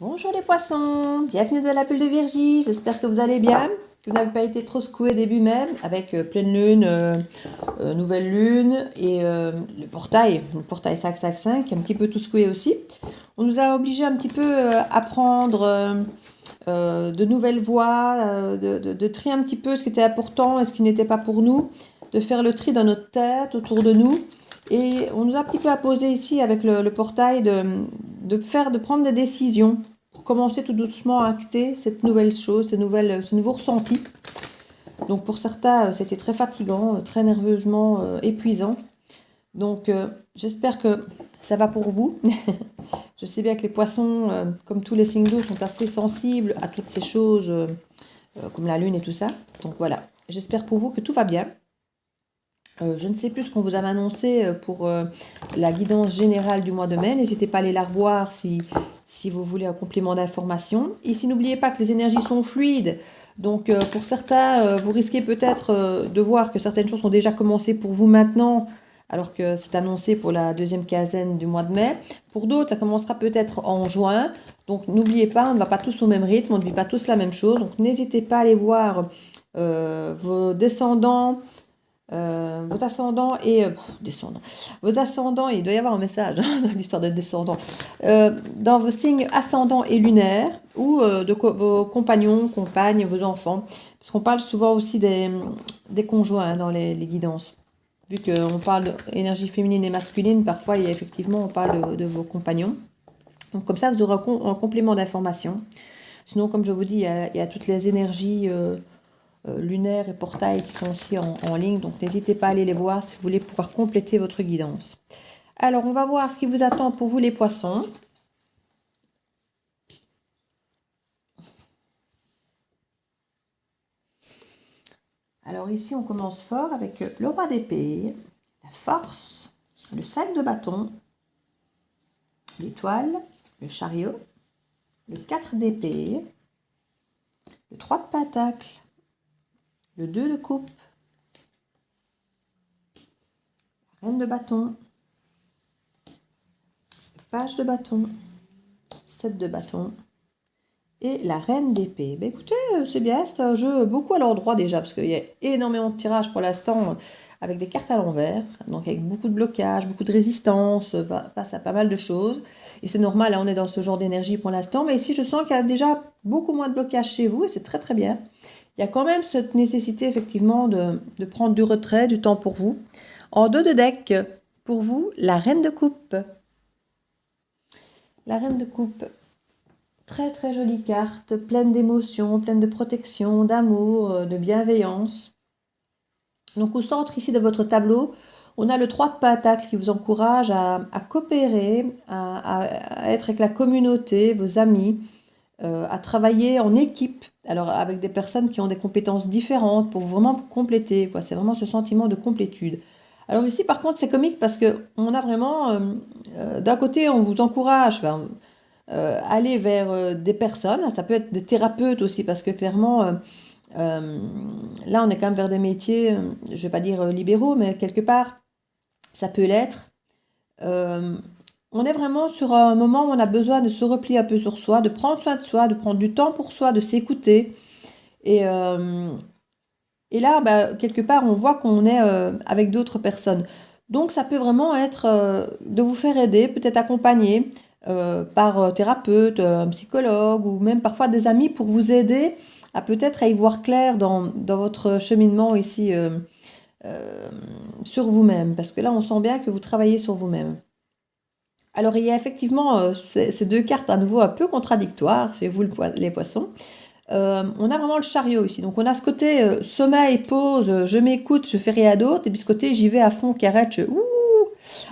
Bonjour les poissons, bienvenue dans la bulle de Virgie, j'espère que vous allez bien, que vous n'avez pas été trop secoués au début même, avec pleine lune, nouvelle lune et le portail 555, qui est un petit peu tout secoué aussi. On nous a obligés un petit peu à prendre de nouvelles voies, de trier un petit peu ce qui était important et ce qui n'était pas pour nous, de faire le tri dans notre tête, autour de nous. Et on nous a un petit peu apposé ici avec le portail de prendre des décisions pour commencer tout doucement à acter cette nouvelle chose, ce nouveau ressenti. Donc pour certains, c'était très fatigant, très nerveusement épuisant. Donc j'espère que ça va pour vous. Je sais bien que les poissons, comme tous les signes d'eau, sont assez sensibles à toutes ces choses, comme la lune et tout ça. Donc voilà, j'espère pour vous que tout va bien. Je ne sais plus ce qu'on vous avait annoncé pour la guidance générale du mois de mai. N'hésitez pas à aller la revoir si vous voulez un complément d'information. Ici, n'oubliez pas que les énergies sont fluides. Donc, pour certains, vous risquez peut-être de voir que certaines choses ont déjà commencé pour vous maintenant, alors que c'est annoncé pour la deuxième quinzaine du mois de mai. Pour d'autres, ça commencera peut-être en juin. Donc, n'oubliez pas, on ne va pas tous au même rythme, on ne vit pas tous la même chose. Donc, n'hésitez pas à aller voir vos descendants. Vos ascendants et descendants. Vos ascendants, et il doit y avoir un message dans l'histoire de descendants, dans vos signes ascendants et lunaires, ou vos compagnons, compagnes, vos enfants, parce qu'on parle souvent aussi des conjoints dans les guidances. Vu qu'on parle d'énergie féminine et masculine, parfois effectivement on parle de vos compagnons. Donc comme ça vous aurez un complément d'information. Sinon, comme je vous dis, il y a toutes les énergies lunaires et portails qui sont aussi en ligne. Donc n'hésitez pas à aller les voir si vous voulez pouvoir compléter votre guidance. Alors on va voir ce qui vous attend pour vous les poissons. Alors ici on commence fort avec le roi d'épée, la force, le 5 de bâton, l'étoile, le chariot, le 4 d'épée, le 3 de pentacle, le 2 de coupe, la reine de bâton, le page de bâton, 7 de bâton et la reine d'épée. Ben écoutez, c'est bien, c'est un jeu beaucoup à l'endroit déjà, parce qu'il y a énormément de tirages pour l'instant avec des cartes à l'envers, donc avec beaucoup de blocages, beaucoup de résistance face à pas mal de choses. Et c'est normal, là on est dans ce genre d'énergie pour l'instant, mais ici je sens qu'il y a déjà beaucoup moins de blocages chez vous et c'est très très bien. Il y a quand même cette nécessité effectivement de prendre du retrait, du temps pour vous. En dos de deck, pour vous, la reine de coupe. La reine de coupe, très très jolie carte, pleine d'émotions, pleine de protection, d'amour, de bienveillance. Donc au centre ici de votre tableau, on a le 3 de pentacle qui vous encourage à coopérer, à être avec la communauté, vos amis, à travailler en équipe, alors avec des personnes qui ont des compétences différentes pour vraiment vous compléter, quoi. C'est vraiment ce sentiment de complétude. Alors ici, par contre, c'est comique parce que on a vraiment, d'un côté, on vous encourage, aller vers des personnes, ça peut être des thérapeutes aussi, parce que clairement, là, on est quand même vers des métiers, je ne vais pas dire libéraux, mais quelque part, ça peut l'être. On est vraiment sur un moment où on a besoin de se replier un peu sur soi, de prendre soin de soi, de prendre du temps pour soi, de s'écouter. Et, euh, et là, quelque part, on voit qu'on est avec d'autres personnes. Donc, ça peut vraiment être de vous faire aider, peut-être accompagner par thérapeute, un psychologue ou même parfois des amis pour vous aider à peut-être à y voir clair dans votre cheminement ici euh, sur vous-même. Parce que là, on sent bien que vous travaillez sur vous-même. Alors, il y a effectivement ces deux cartes à nouveau un peu contradictoires chez vous, les poissons. On a vraiment le chariot ici. Donc, on a ce côté sommeil, pause, je m'écoute, je fais rien d'autre. Et puis, ce côté, j'y vais à fond, carrette, ouh,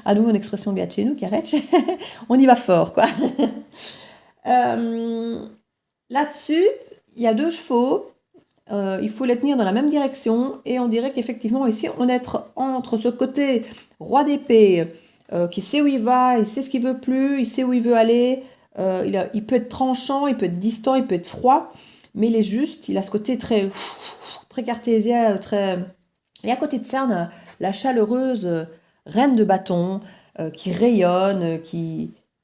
à nouveau une expression bien de chez nous, carrette. On y va fort, quoi. Euh, Là-dessus, il y a deux chevaux. Il faut les tenir dans la même direction. Et on dirait qu'effectivement, ici, on est entre ce côté roi d'épée, qui sait où il va, il sait ce qu'il veut plus, il sait où il veut aller. Il peut être tranchant, il peut être distant, il peut être froid, mais il est juste, il a ce côté très, très cartésien, très... Et à côté de ça, on a la chaleureuse reine de bâton qui rayonne,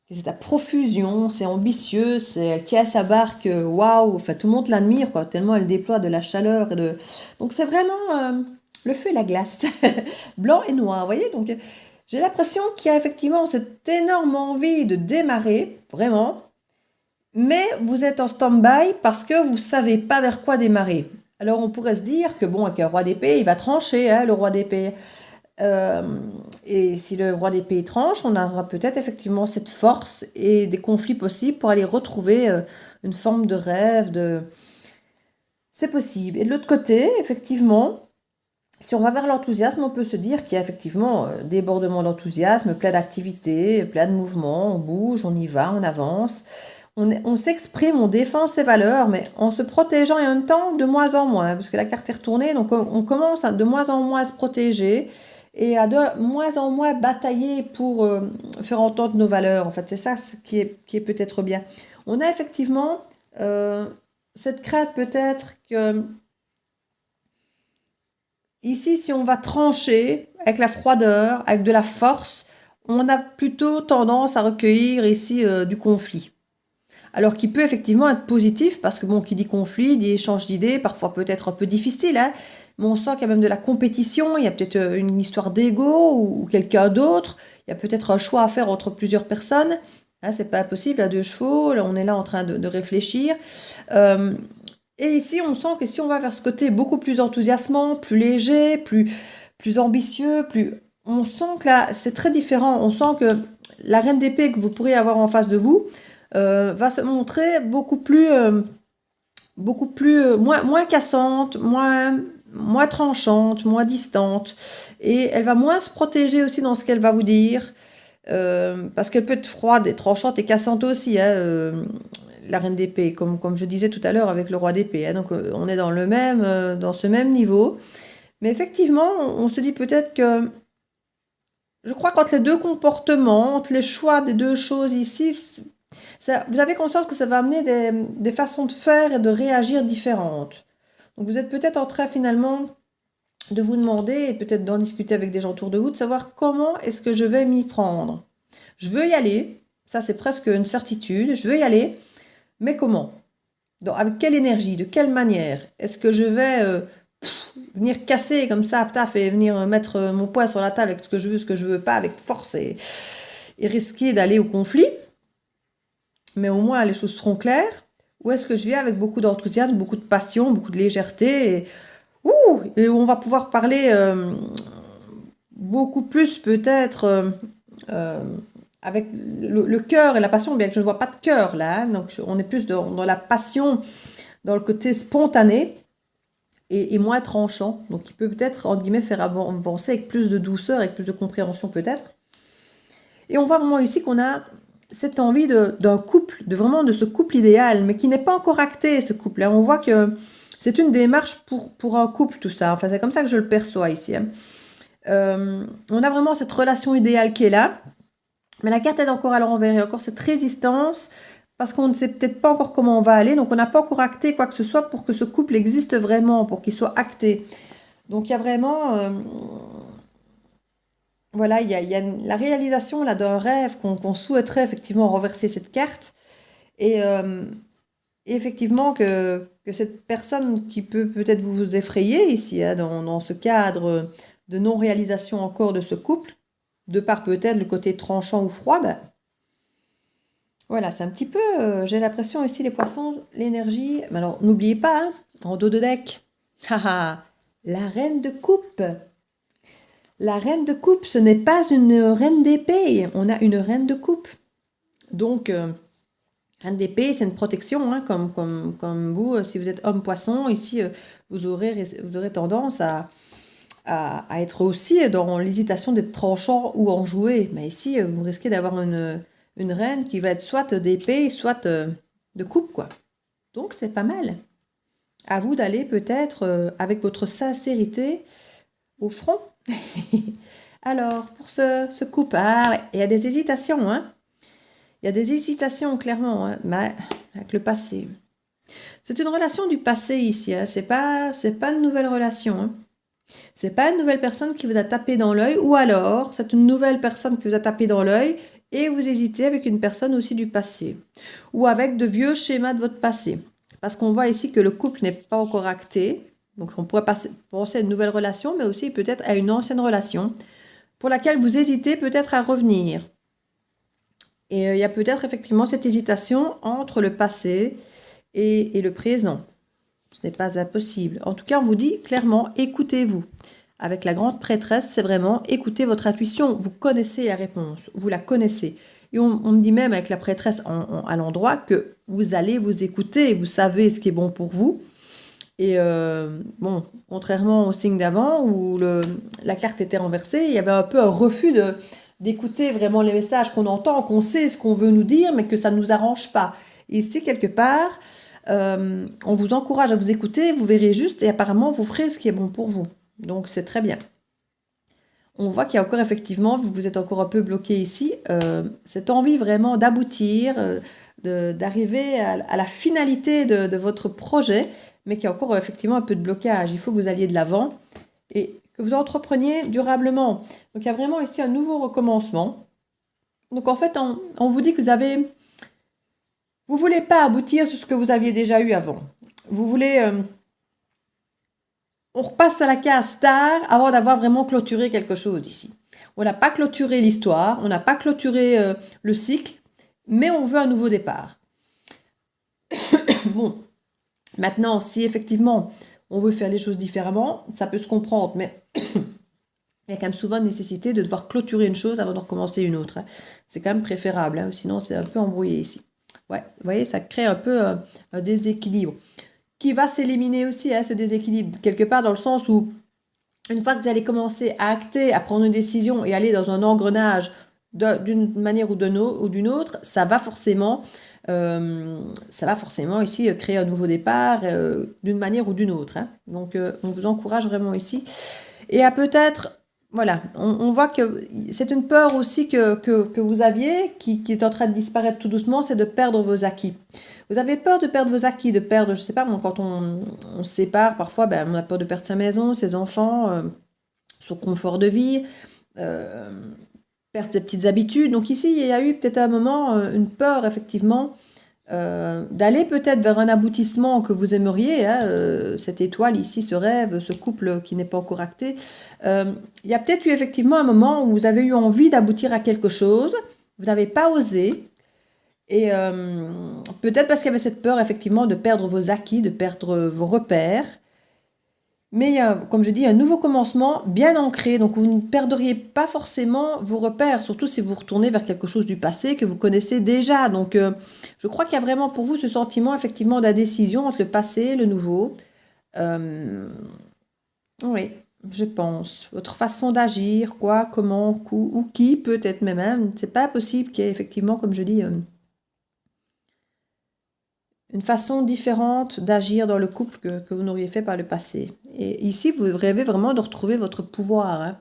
que c'est à profusion, c'est ambitieux, elle tient sa barque, waouh, enfin tout le monde l'admire, quoi, tellement elle déploie de la chaleur. Donc c'est vraiment le feu et la glace, blanc et noir, vous voyez. Donc j'ai l'impression qu'il y a effectivement cette énorme envie de démarrer, vraiment, mais vous êtes en stand-by parce que vous ne savez pas vers quoi démarrer. Alors on pourrait se dire que bon, avec un roi d'épée, il va trancher, hein, le roi d'épée. Et si le roi d'épée tranche, on aura peut-être effectivement cette force et des conflits possibles pour aller retrouver une forme de rêve. C'est possible. Et de l'autre côté, effectivement, si on va vers l'enthousiasme, on peut se dire qu'il y a effectivement débordement d'enthousiasme, plein d'activités, plein de mouvements, on bouge, on y va, on avance. On s'exprime, on défend ses valeurs, mais en se protégeant et en même temps de moins en moins, parce que la carte est retournée, donc on commence de moins en moins à se protéger et à de moins en moins batailler pour faire entendre nos valeurs. En fait, c'est ça qui est peut-être bien. On a effectivement cette crainte peut-être que ici, si on va trancher avec la froideur, avec de la force, on a plutôt tendance à recueillir ici du conflit. Alors qu'il peut effectivement être positif, parce que bon, qui dit conflit, dit échange d'idées, parfois peut-être un peu difficile, hein, mais on sent qu'il y a même de la compétition, il y a peut-être une histoire d'ego ou quelqu'un d'autre, il y a peut-être un choix à faire entre plusieurs personnes, hein, c'est pas possible à deux chevaux, là, on est là en train de réfléchir. Et ici, on sent que si on va vers ce côté beaucoup plus enthousiasmant, plus léger, plus ambitieux, on sent que là, c'est très différent, on sent que la reine d'épée que vous pourriez avoir en face de vous, va se montrer beaucoup plus moins cassante, moins tranchante, moins distante, et elle va moins se protéger aussi dans ce qu'elle va vous dire, parce qu'elle peut être froide et tranchante et cassante aussi, hein, la reine d'épée, comme je disais tout à l'heure avec le roi d'épée, hein, donc on est dans dans ce même niveau, mais effectivement on se dit peut-être que je crois qu'entre les deux comportements, entre les choix des deux choses ici, vous avez conscience que ça va amener des façons de faire et de réagir différentes. Donc vous êtes peut-être en train finalement de vous demander, et peut-être d'en discuter avec des gens autour de vous, de savoir comment est-ce que je vais m'y prendre. Je veux y aller, ça c'est presque une certitude, je veux y aller, mais comment? Avec quelle énergie, de quelle manière? Est-ce que je vais venir casser comme ça, taf, et venir mettre mon poing sur la table avec ce que je veux pas, avec force et risquer d'aller au conflit? Mais au moins les choses seront claires. Ou est-ce que je viens avec beaucoup d'enthousiasme, beaucoup de passion, beaucoup de légèreté et on va pouvoir parler beaucoup plus peut-être avec le cœur et la passion, bien que je ne vois pas de cœur là, hein, donc on est plus dans la passion, dans le côté spontané et moins tranchant, donc il peut peut-être, entre guillemets, faire avancer avec plus de douceur, avec plus de compréhension peut-être. Et on voit vraiment ici qu'on a cette envie d'un couple, vraiment de ce couple idéal, mais qui n'est pas encore acté, ce couple. On voit que c'est une démarche pour un couple, tout ça. Enfin, c'est comme ça que je le perçois ici. Hein. On a vraiment cette relation idéale qui est là, mais la carte est encore à l'envers. Il y a encore cette résistance, parce qu'on ne sait peut-être pas encore comment on va aller, donc on n'a pas encore acté quoi que ce soit pour que ce couple existe vraiment, pour qu'il soit acté. Donc il y a vraiment... voilà, il y a la réalisation là d'un rêve qu'on souhaiterait effectivement renverser cette carte et effectivement que cette personne qui peut peut-être vous effrayer ici, hein, dans ce cadre de non-réalisation encore de ce couple, de par peut-être le côté tranchant ou froid, ben, voilà, c'est un petit peu, j'ai l'impression ici les poissons, l'énergie, mais alors n'oubliez pas, hein, en dos de deck, la reine de coupe. La reine de coupe, ce n'est pas une reine d'épée, on a une reine de coupe. Donc, reine d'épée, c'est une protection, hein, comme vous, si vous êtes homme-poisson, ici, vous aurez tendance à être aussi dans l'hésitation d'être tranchant ou enjoué. Mais ici, vous risquez d'avoir une reine qui va être soit d'épée, soit de coupe, quoi. Donc, c'est pas mal. À vous d'aller peut-être, avec votre sincérité, au front. Alors, pour ce couple, il y a des hésitations, hein. Il y a des hésitations, clairement, hein, mais avec le passé. C'est une relation du passé ici, hein. C'est pas une nouvelle relation, hein. C'est pas une nouvelle personne qui vous a tapé dans l'œil, ou alors c'est une nouvelle personne qui vous a tapé dans l'œil et vous hésitez avec une personne aussi du passé ou avec de vieux schémas de votre passé. Parce qu'on voit ici que le couple n'est pas encore acté. Donc on pourrait penser à une nouvelle relation, mais aussi peut-être à une ancienne relation pour laquelle vous hésitez peut-être à revenir. Et il y a peut-être effectivement cette hésitation entre le passé et le présent. Ce n'est pas impossible. En tout cas, on vous dit clairement, écoutez-vous. Avec la grande prêtresse, c'est vraiment écoutez votre intuition. Vous connaissez la réponse, vous la connaissez. Et on me dit même avec la prêtresse à l'endroit que vous allez vous écouter, vous savez ce qui est bon pour vous. Et bon, contrairement au signe d'avant où la carte était renversée, il y avait un peu un refus d'écouter vraiment les messages qu'on entend, qu'on sait ce qu'on veut nous dire, mais que ça ne nous arrange pas. Et ici, quelque part, on vous encourage à vous écouter, vous verrez juste, et apparemment, vous ferez ce qui est bon pour vous. Donc, c'est très bien. On voit qu'il y a encore, effectivement, vous êtes encore un peu bloqué ici, cette envie vraiment d'aboutir, d'arriver à la finalité de votre projet, mais qu'il y a encore, effectivement, un peu de blocage. Il faut que vous alliez de l'avant et que vous entrepreniez durablement. Donc, il y a vraiment ici un nouveau recommencement. Donc, en fait, on vous dit que vous voulez pas aboutir sur ce que vous aviez déjà eu avant. Vous voulez... on repasse à la case star avant d'avoir vraiment clôturé quelque chose ici. On n'a pas clôturé l'histoire, on n'a pas clôturé le cycle, mais on veut un nouveau départ. Bon, maintenant, si effectivement on veut faire les choses différemment, ça peut se comprendre, mais il y a quand même souvent une nécessité de devoir clôturer une chose avant de recommencer une autre. C'est quand même préférable, sinon c'est un peu embrouillé ici. Ouais, vous voyez, ça crée un peu un déséquilibre qui va s'éliminer aussi, ce déséquilibre, quelque part dans le sens où, une fois que vous allez commencer à acter, à prendre une décision et aller dans un engrenage d'une manière ou d'une autre, ça va forcément ici créer un nouveau départ d'une manière ou d'une autre. Donc, on vous encourage vraiment ici. Et à peut-être... Voilà, on voit que c'est une peur aussi que vous aviez, qui est en train de disparaître tout doucement, c'est de perdre vos acquis. Vous avez peur de perdre vos acquis, de perdre, je sais pas, quand on se sépare, parfois, on a peur de perdre sa maison, ses enfants, son confort de vie, perdre ses petites habitudes. Donc ici, il y a eu peut-être à un moment une peur, effectivement, d'aller peut-être vers un aboutissement que vous aimeriez, cette étoile ici, ce rêve, ce couple qui n'est pas encore acté. Il y a peut-être eu effectivement un moment où vous avez eu envie d'aboutir à quelque chose, vous n'avez pas osé, et peut-être parce qu'il y avait cette peur effectivement de perdre vos acquis, de perdre vos repères. Mais il y a, comme je dis, un nouveau commencement bien ancré, donc vous ne perdriez pas forcément vos repères, surtout si vous retournez vers quelque chose du passé que vous connaissez déjà. Donc je crois qu'il y a vraiment pour vous ce sentiment effectivement d'indécision entre le passé et le nouveau. Oui, je pense. Votre façon d'agir, quoi, comment, ou qui, peut-être même. C'est pas possible qu'il y ait effectivement, comme je dis... une façon différente d'agir dans le couple que vous n'auriez fait par le passé. Et ici, vous rêvez vraiment de retrouver votre pouvoir.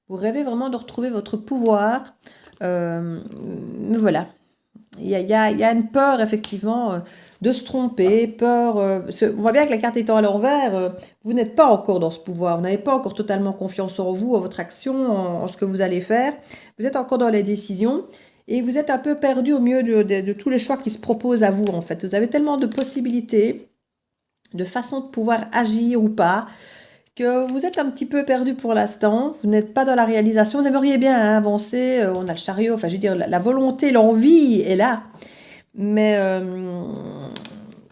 Vous rêvez vraiment de retrouver votre pouvoir. Mais voilà. Il y a une peur, effectivement, de se tromper. Peur. On voit bien que la carte étant à l'envers, vous n'êtes pas encore dans ce pouvoir. Vous n'avez pas encore totalement confiance en vous, en votre action, en ce que vous allez faire. Vous êtes encore dans les décisions. Et vous êtes un peu perdu au milieu de tous les choix qui se proposent à vous, en fait. Vous avez tellement de possibilités, de façons de pouvoir agir ou pas, que vous êtes un petit peu perdu pour l'instant. Vous n'êtes pas dans la réalisation. Vous aimeriez bien avancer. On a le chariot, enfin, je veux dire, la volonté, l'envie est là. Mais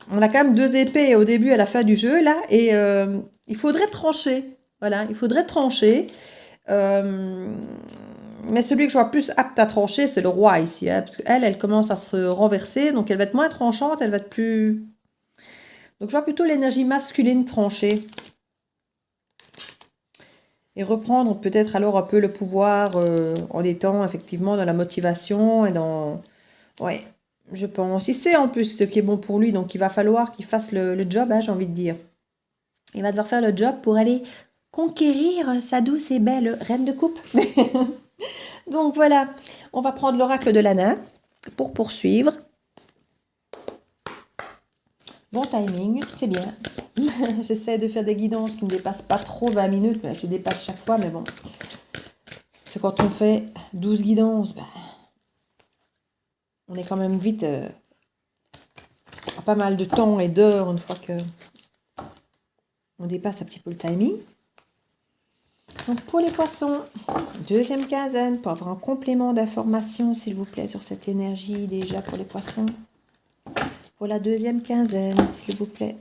on a quand même 2 épées au début et à la fin du jeu, là. Et il faudrait trancher. Voilà, il faudrait trancher. Mais celui que je vois plus apte à trancher, c'est le roi ici. Parce qu'elle, elle commence à se renverser. Donc, elle va être moins tranchante. Elle va être plus... Donc, je vois plutôt l'énergie masculine trancher. Et reprendre peut-être alors un peu le pouvoir en étant effectivement dans la motivation et dans... Ouais, je pense. Il sait en plus ce qui est bon pour lui. Donc, il va falloir qu'il fasse le job, j'ai envie de dire. Il va devoir faire le job pour aller conquérir sa douce et belle reine de coupe. Donc voilà, on va prendre l'oracle de l'Anin pour poursuivre. Bon timing, c'est bien. J'essaie de faire des guidances qui ne dépassent pas trop 20 minutes, mais je les dépasse chaque fois, mais bon. C'est quand on fait 12 guidances, on est quand même vite à pas mal de temps et d'heures une fois que on dépasse un petit peu le timing. Donc pour les poissons, deuxième quinzaine, pour avoir un complément d'information s'il vous plaît sur cette énergie déjà pour les poissons. Pour la deuxième quinzaine, s'il vous plaît.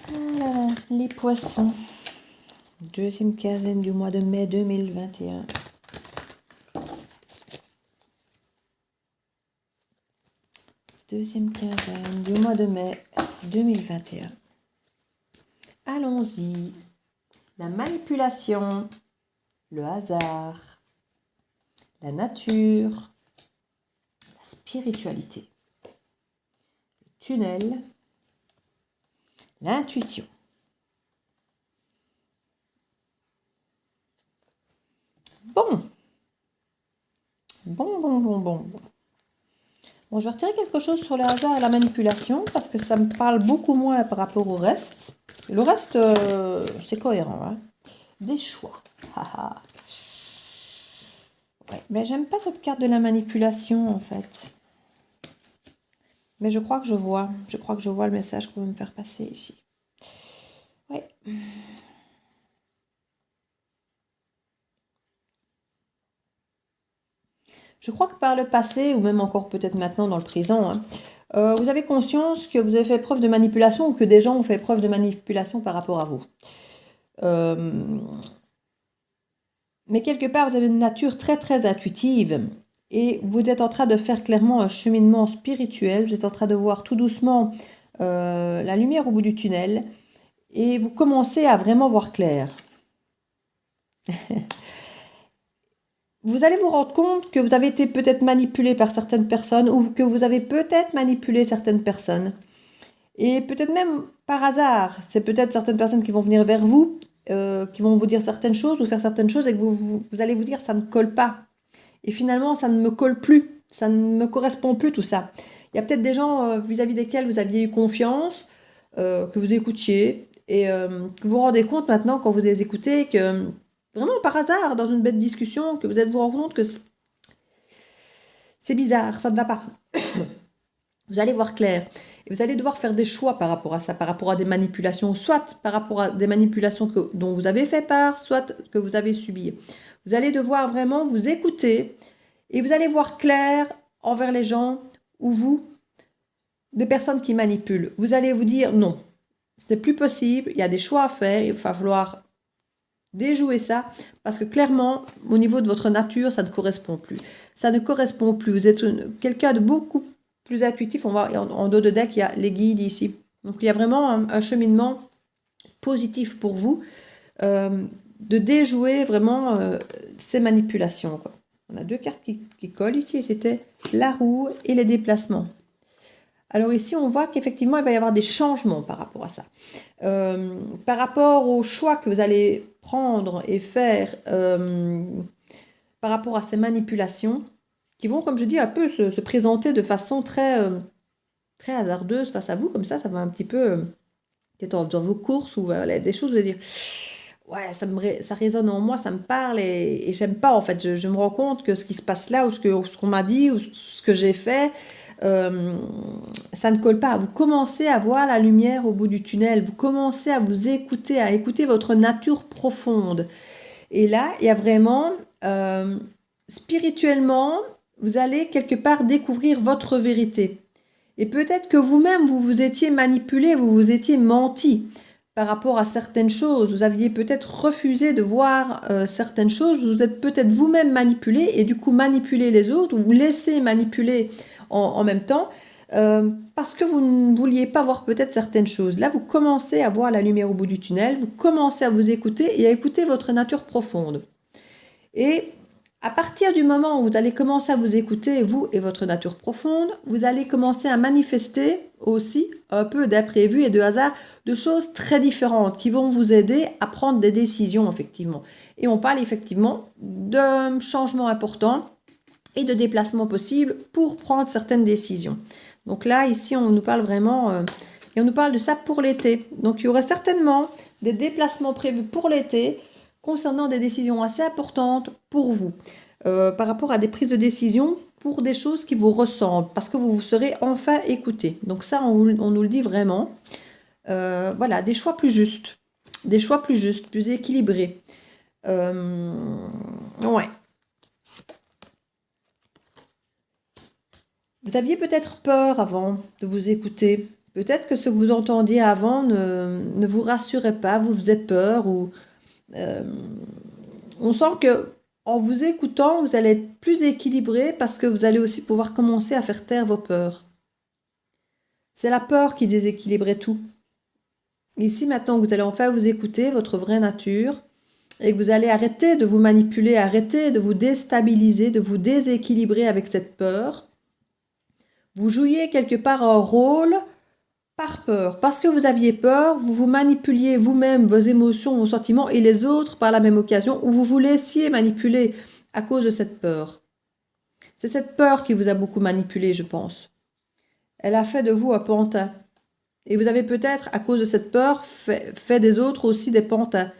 Voilà, les poissons. Deuxième quinzaine du mois de mai 2021. Deuxième quinzaine du mois de mai 2021. Allons-y. La manipulation, le hasard, la nature, la spiritualité, le tunnel, l'intuition. Bon, je vais retirer quelque chose sur le hasard et la manipulation parce que ça me parle beaucoup moins par rapport au reste. Le reste, c'est cohérent. Hein. Des choix. Ouais, mais j'aime pas cette carte de la manipulation en fait. Mais je crois que je vois. Je crois que je vois le message qu'on veut me faire passer ici. Ouais. Je crois que par le passé, ou même encore peut-être maintenant dans le présent, hein, vous avez conscience que vous avez fait preuve de manipulation ou que des gens ont fait preuve de manipulation par rapport à vous. Mais quelque part, vous avez une nature très très intuitive et vous êtes en train de faire clairement un cheminement spirituel. Vous êtes en train de voir tout doucement la lumière au bout du tunnel et vous commencez à vraiment voir clair. Vous allez vous rendre compte que vous avez été peut-être manipulé par certaines personnes ou que vous avez peut-être manipulé certaines personnes. Et peut-être même par hasard, c'est peut-être certaines personnes qui vont venir vers vous, qui vont vous dire certaines choses ou faire certaines choses et que vous allez vous dire ça ne colle pas. Et finalement, ça ne me colle plus, ça ne me correspond plus tout ça. Il y a peut-être des gens vis-à-vis desquels vous aviez eu confiance, que vous écoutiez et que vous vous rendez compte maintenant quand vous les écoutez que vraiment par hasard, dans une bête discussion, que vous vous rendez compte que c'est bizarre, ça ne va pas. Vous allez voir clair. Et vous allez devoir faire des choix par rapport à ça, par rapport à des manipulations, soit par rapport à des manipulations dont vous avez fait part, soit que vous avez subies. Vous allez devoir vraiment vous écouter et vous allez voir clair envers les gens ou vous, des personnes qui manipulent. Vous allez vous dire non, ce n'est plus possible, il y a des choix à faire, il va falloir déjouer ça, parce que clairement, au niveau de votre nature, ça ne correspond plus. Ça ne correspond plus. Vous êtes quelqu'un de beaucoup plus intuitif. On voit en dos de deck, il y a les guides ici. Donc, il y a vraiment un cheminement positif pour vous de déjouer vraiment ces manipulations. Quoi. On a deux cartes qui collent ici, et c'était la roue et les déplacements. Alors ici, on voit qu'effectivement, il va y avoir des changements par rapport à ça. Par rapport aux choix que vous allez prendre et faire par rapport à ces manipulations, qui vont, comme je dis, un peu se présenter de façon très, très hasardeuse face à vous, comme ça va un petit peu, peut-être dans vos courses ou des choses, vous allez dire, ouais, ça résonne en moi, ça me parle et j'aime pas, en fait, je me rends compte que ce qui se passe là, ou ce qu'on m'a dit, ou ce que j'ai fait, ça ne colle pas. Vous commencez à voir la lumière au bout du tunnel, vous commencez à vous écouter, à écouter votre nature profonde. Et là, il y a vraiment, spirituellement, vous allez quelque part découvrir votre vérité. Et peut-être que vous-même, vous vous étiez manipulé, vous vous étiez menti par rapport à certaines choses. Vous aviez peut-être refusé de voir certaines choses. Vous êtes peut-être vous-même manipulé et du coup manipulé les autres ou vous laissez manipuler en même temps parce que vous ne vouliez pas voir peut-être certaines choses. Là, vous commencez à voir la lumière au bout du tunnel, vous commencez à vous écouter et à écouter votre nature profonde. Et à partir du moment où vous allez commencer à vous écouter, vous et votre nature profonde, vous allez commencer à manifester aussi un peu d'imprévu et de hasard, de choses très différentes qui vont vous aider à prendre des décisions, effectivement. Et on parle effectivement d'un changement important et de déplacements possibles pour prendre certaines décisions. Donc là, ici, on nous parle vraiment, et on nous parle de ça pour l'été. Donc il y aurait certainement des déplacements prévus pour l'été, concernant des décisions assez importantes pour vous, par rapport à des prises de décision pour des choses qui vous ressemblent, parce que vous vous serez enfin écouté. Donc ça, on nous le dit vraiment. Voilà, des choix plus justes, plus équilibrés. Ouais. Vous aviez peut-être peur avant de vous écouter. Peut-être que ce que vous entendiez avant ne vous rassurait pas, vous faisait peur. Ou on sent que en vous écoutant, vous allez être plus équilibré parce que vous allez aussi pouvoir commencer à faire taire vos peurs. C'est la peur qui déséquilibrait tout. Ici, maintenant que vous allez enfin vous écouter, votre vraie nature, et que vous allez arrêter de vous manipuler, arrêter de vous déstabiliser, de vous déséquilibrer avec cette peur, vous jouiez quelque part un rôle par peur. Parce que vous aviez peur, vous vous manipuliez vous-même, vos émotions, vos sentiments, et les autres par la même occasion, ou vous vous laissiez manipuler à cause de cette peur. C'est cette peur qui vous a beaucoup manipulé, je pense. Elle a fait de vous un pantin. Et vous avez peut-être, à cause de cette peur, fait des autres aussi des pantins.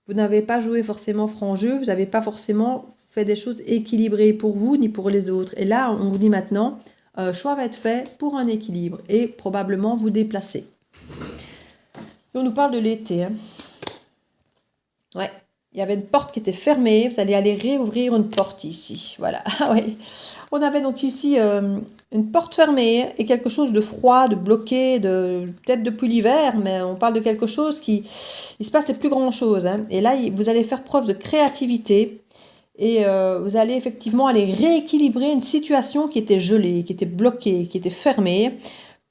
Vous n'avez pas joué forcément franc jeu, vous n'avez pas forcément fait des choses équilibrées pour vous ni pour les autres. Et là, on vous dit maintenant, un choix va être fait pour un équilibre et probablement vous déplacer. On nous parle de l'été. Hein. Ouais, il y avait une porte qui était fermée, vous allez aller réouvrir une porte ici. Voilà, ah ouais. On avait donc ici une porte fermée et quelque chose de froid, de bloqué, peut-être depuis l'hiver, mais on parle de quelque chose qui... Il se passe plus grand-chose. Hein. Et là, vous allez faire preuve de créativité et vous allez effectivement aller rééquilibrer une situation qui était gelée, qui était bloquée, qui était fermée,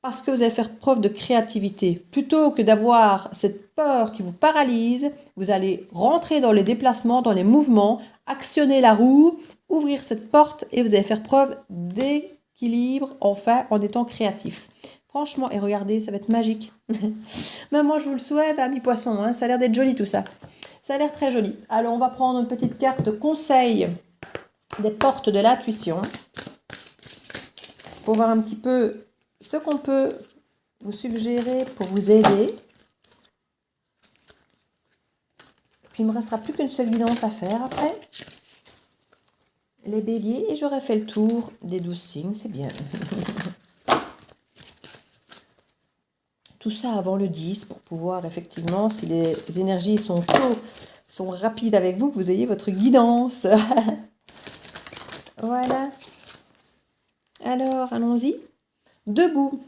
parce que vous allez faire preuve de créativité. Plutôt que d'avoir cette peur qui vous paralyse, vous allez rentrer dans les déplacements, dans les mouvements, actionner la roue, ouvrir cette porte et vous allez faire preuve d'équilibre, enfin, en étant créatif. Franchement, et regardez, ça va être magique. Même moi, je vous le souhaite, amis poissons, hein, ça a l'air d'être joli tout ça. Ça a l'air très joli. Alors, on va prendre une petite carte conseil des portes de l'intuition pour voir un petit peu ce qu'on peut vous suggérer pour vous aider. Puis, il ne me restera plus qu'une seule guidance à faire après. Les béliers, et j'aurai fait le tour des 12 signes, c'est bien. Tout ça avant le 10 pour pouvoir effectivement, si les énergies sont rapides avec vous, que vous ayez votre guidance. Voilà. Alors, allons-y. Debout,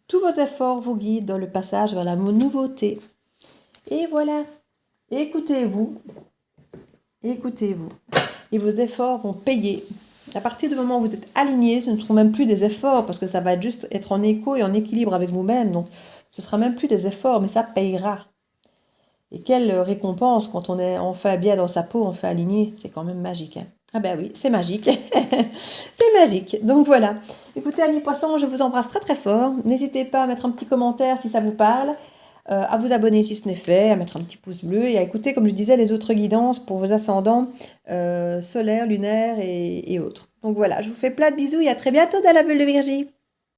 tous vos efforts vous guident dans le passage vers la nouveauté. Et voilà. Écoutez-vous. Écoutez-vous. Et vos efforts vont payer. À partir du moment où vous êtes aligné, ce ne seront même plus des efforts, parce que ça va juste être en écho et en équilibre avec vous-même. Donc, ce ne sera même plus des efforts, mais ça payera. Et quelle récompense quand on est enfin bien dans sa peau, enfin aligné. C'est quand même magique. Hein. Ah ben oui, c'est magique. C'est magique. Donc voilà. Écoutez, amis poissons, je vous embrasse très très fort. N'hésitez pas à mettre un petit commentaire si ça vous parle. À vous abonner si ce n'est fait, à mettre un petit pouce bleu et à écouter, comme je disais, les autres guidances pour vos ascendants solaires, lunaires et autres. Donc voilà, je vous fais plein de bisous et à très bientôt dans la bulle de Virgie.